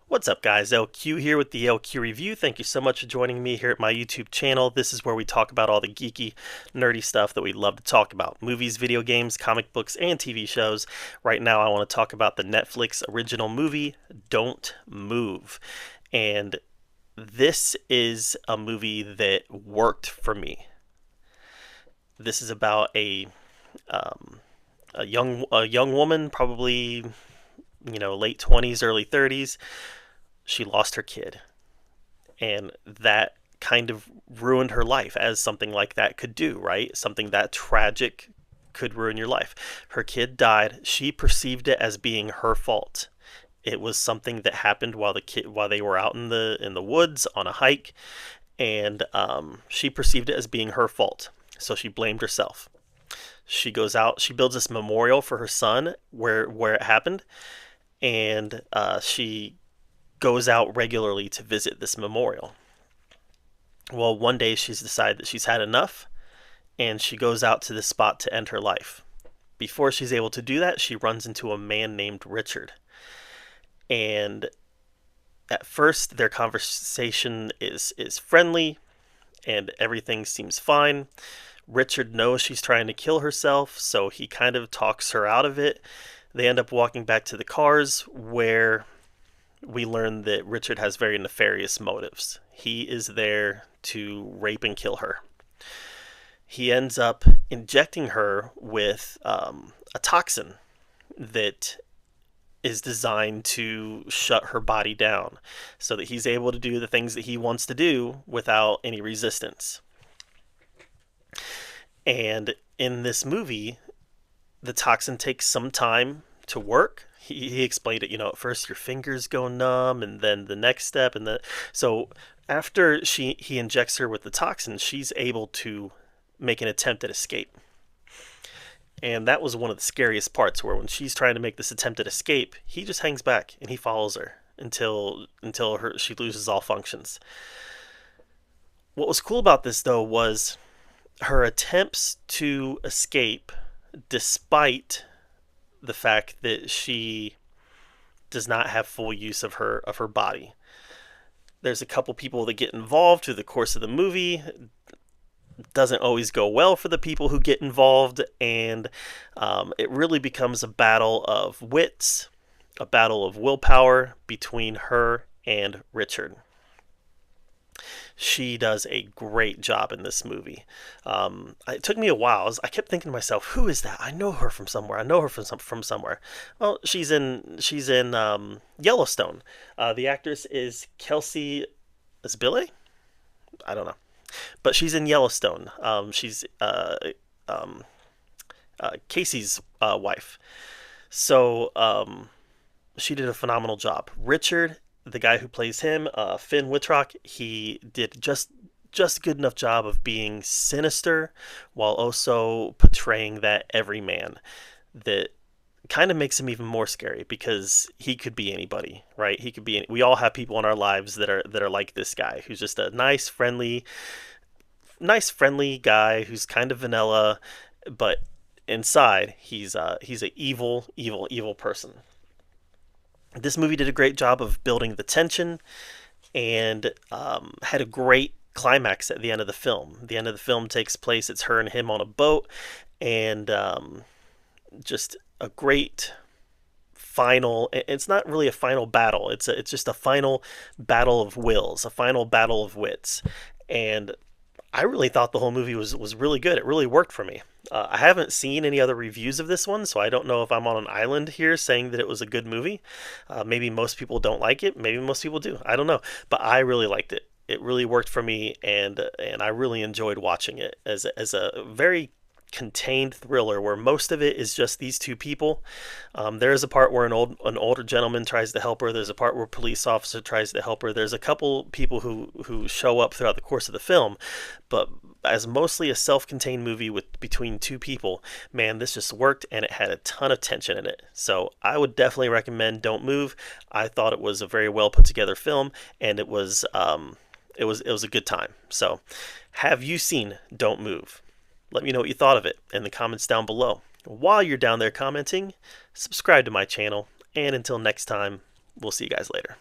What's up, guys? LQ here with the LQ Review. Thank you so much for joining me here at my YouTube channel. This is where we talk about all the geeky, nerdy stuff that we love to talk about. Movies, video games, comic books, and TV shows. Right now, I want to talk about the Netflix original movie, Don't Move. And this is a movie that worked for me. This is about um, a young woman, probably late 20s, early 30s. She lost her kid, and that kind of ruined her life, as something like that could do, right? Something that tragic could ruin your life. Her kid died. She perceived it as being her fault. It was something that happened while they were out in the woods on a hike, and she perceived it as being her fault. So she blamed herself. She goes out. She builds this memorial for her son where it happened, and she goes out regularly to visit this memorial. Well, one day she's decided that she's had enough, and she goes out to this spot to end her life. Before she's able to do that, she runs into a man named Richard. And at first, their conversation is friendly, and everything seems fine. Richard knows she's trying to kill herself, so he kind of talks her out of it. They end up walking back to the cars, where we learn that Richard has very nefarious motives. He is there to rape and kill her. He ends up injecting her with a toxin that is designed to shut her body down so that he's able to do the things that he wants to do without any resistance. And in this movie, the toxin takes some time to work. He explained it, at first your fingers go numb, and then the next step, so after he injects her with the toxin, she's able to make an attempt at escape. And that was one of the scariest parts, where when she's trying to make this attempt at escape, he just hangs back and he follows her until she loses all functions. What was cool about this, though, was her attempts to escape, despite the fact that she does not have full use of her body. There's a couple people that get involved through the course of the movie. It doesn't always go well for the people who get involved, and it really becomes a battle of wits, a battle of willpower between her and Richard. She does a great job in this movie. It took me a while. I kept thinking to myself, "Who is that? I know her from somewhere. I know her from somewhere." Well, she's in Yellowstone. The actress is Kelsey Asbille. I don't know, but she's in Yellowstone. She's Casey's wife. So she did a phenomenal job. Richard, the guy who plays him, Finn Wittrock, he did just a good enough job of being sinister while also portraying that everyman that kind of makes him even more scary, because he could be anybody, right? He could be. We all have people in our lives that are like this guy, who's just a nice, friendly guy who's kind of vanilla, but inside he's an evil person. This movie did a great job of building the tension, and had a great climax at the end of the film. The end of the film takes place, it's her and him on a boat, and just a great final. It's not really a final battle. It's just a final battle of wills, a final battle of wits. And I really thought the whole movie was really good. It really worked for me. I haven't seen any other reviews of this one, so I don't know if I'm on an island here saying that it was a good movie. Maybe most people don't like it. Maybe most people do. I don't know. But I really liked it. It really worked for me, and I really enjoyed watching it as a very contained thriller, where most of it is just these two people. There is a part where an older gentleman tries to help her. There's a part where a police officer tries to help her. There's a couple people who show up throughout the course of the film, but as mostly a self-contained movie between two people, man, this just worked, and it had a ton of tension in it. So I would definitely recommend Don't Move. I thought it was a very well put together film, and it was a good time. So, have you seen Don't Move? Let me know what you thought of it in the comments down below. While you're down there commenting, subscribe to my channel, and until next time, we'll see you guys later.